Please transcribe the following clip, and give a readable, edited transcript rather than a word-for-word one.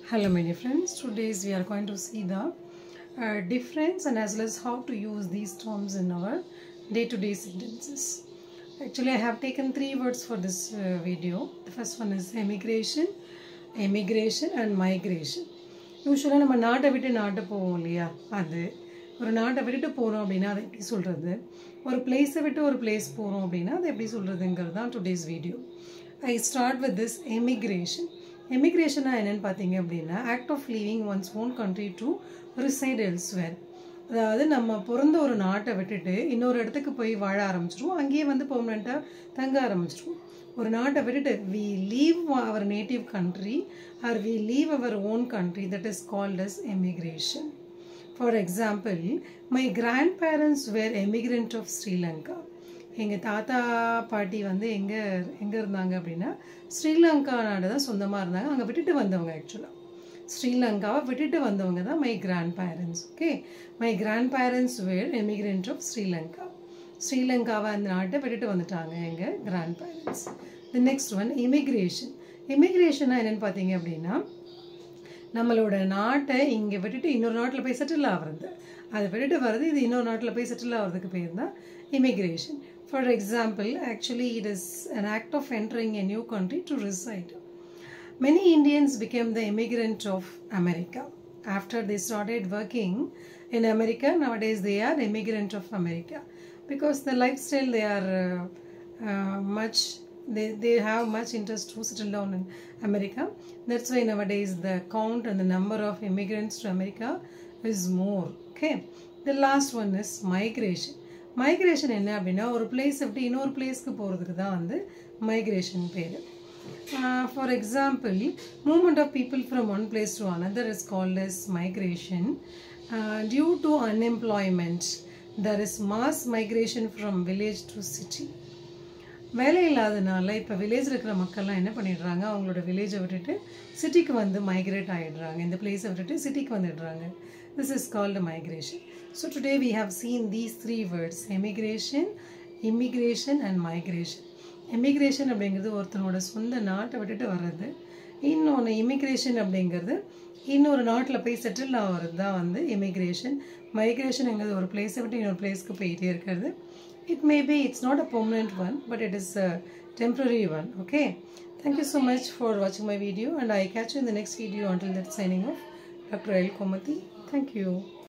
Hello my dear friends, today we are going to see the difference and as well as how to use these terms in our day-to-day sentences. Actually I have taken three words for this video. The first one is immigration and migration. Usually நம்ம நாட்டை விட்டு நாட்டை போவோம் இல்லையா, அது ஒரு நாட்டை விட்டுட்டு போகிறோம் அப்படின்னா அதை எப்படி சொல்கிறது, ஒரு பிளேஸை விட்டு ஒரு பிளேஸ் போகிறோம் அப்படின்னா அதை எப்படி சொல்கிறதுங்கிறது தான் today's video. I start with this immigration. Immigration என்னன்னு பார்த்தீங்க அப்படின்னா act of leaving one's own country to reside elsewhere. அதாவது நம்ம பிறந்த ஒரு நாட்டை விட்டுட்டு இன்னொரு இடத்துக்கு போய் வாழ ஆரம்பிச்சிடுவோம், அங்கேயே வந்து பெர்மனெண்ட்டாக தங்க ஆரம்பிச்சிடுவோம். ஒரு நாட்டை விட்டுட்டு we leave our native country or we leave our own country, that is called as immigration. For example, my grandparents were immigrant of Sri Lanka. எங்கள் தாத்தா பாட்டி வந்து எங்கே இருந்தாங்க அப்படின்னா ஸ்ரீலங்கா நாடு தான் சொந்தமாக இருந்தாங்க, அங்கே விட்டுட்டு வந்தவங்க. ஆக்சுவலாக ஸ்ரீலங்காவை விட்டுட்டு வந்தவங்க தான் my grandparents. Okay, my grandparents were emigrant of Sri Lanka. ஸ்ரீலங்காவை அந்த நாட்டை விட்டுட்டு வந்துட்டாங்க எங்கள் grandparents. The next one immigration. இமிக்ரேஷனாக என்னென்னு பார்த்தீங்க அப்படின்னா நம்மளோட நாட்டை இங்கே விட்டுட்டு இன்னொரு நாட்டில் போய் செட்டில் ஆகிறது, அதை விட்டுட்டு வர்றது, இது இன்னொரு நாட்டில் போய் செட்டில் ஆகிறதுக்கு பேர் தான் immigration. For example, actually it is an act of entering a new country to reside. Many Indians became the immigrant of America. After they started working in America, nowadays they are immigrant of America because the lifestyle they are they have much interest to settle down in America. That's why nowadays the count and the number of immigrants to America is more. Okay, the last one is migration. Migration என்ன அப்படின்னா ஒரு place விட்டு இன்னொரு பிளேஸ்க்கு போகிறதுக்கு தான் வந்து migration பேர். For example, movement of people from one place to another is called as migration. Due to unemployment there is mass migration from village to city. வேலை இல்லாதனால இப்போ வில்லேஜில் இருக்கிற மக்கள்லாம் என்ன பண்ணிடுறாங்க, அவங்களோட வில்லேஜை விட்டுட்டு சிட்டிக்கு வந்து மைக்ரேட் ஆகிடுறாங்க, இந்த பிளேஸை விட்டுட்டு சிட்டிக்கு வந்துடுறாங்க. This is called migration. So today we have seen these three words: immigration, immigration and migration. Immigration அப்படிங்கிறது ஒருத்தனோட சொந்த நாட்டை விட்டுட்டு வர்றது, இன்னொன்று இமிக்ரேஷன் அப்படிங்கிறது இன்னொரு நாட்டில் போய் செட்டில் ஆகிறது தான் வந்து இமிக்ரேஷன். மைக்ரேஷனுங்கிறது ஒரு பிளேஸை விட்டு இன்னொரு பிளேஸ்க்கு போயிட்டே இருக்கிறது. It may be it's not a permanent one, but it is a temporary one. Okay, thank you so much for watching my video and I catch you in the next video. Until that, signing off, Dr. L. Komati. Thank you.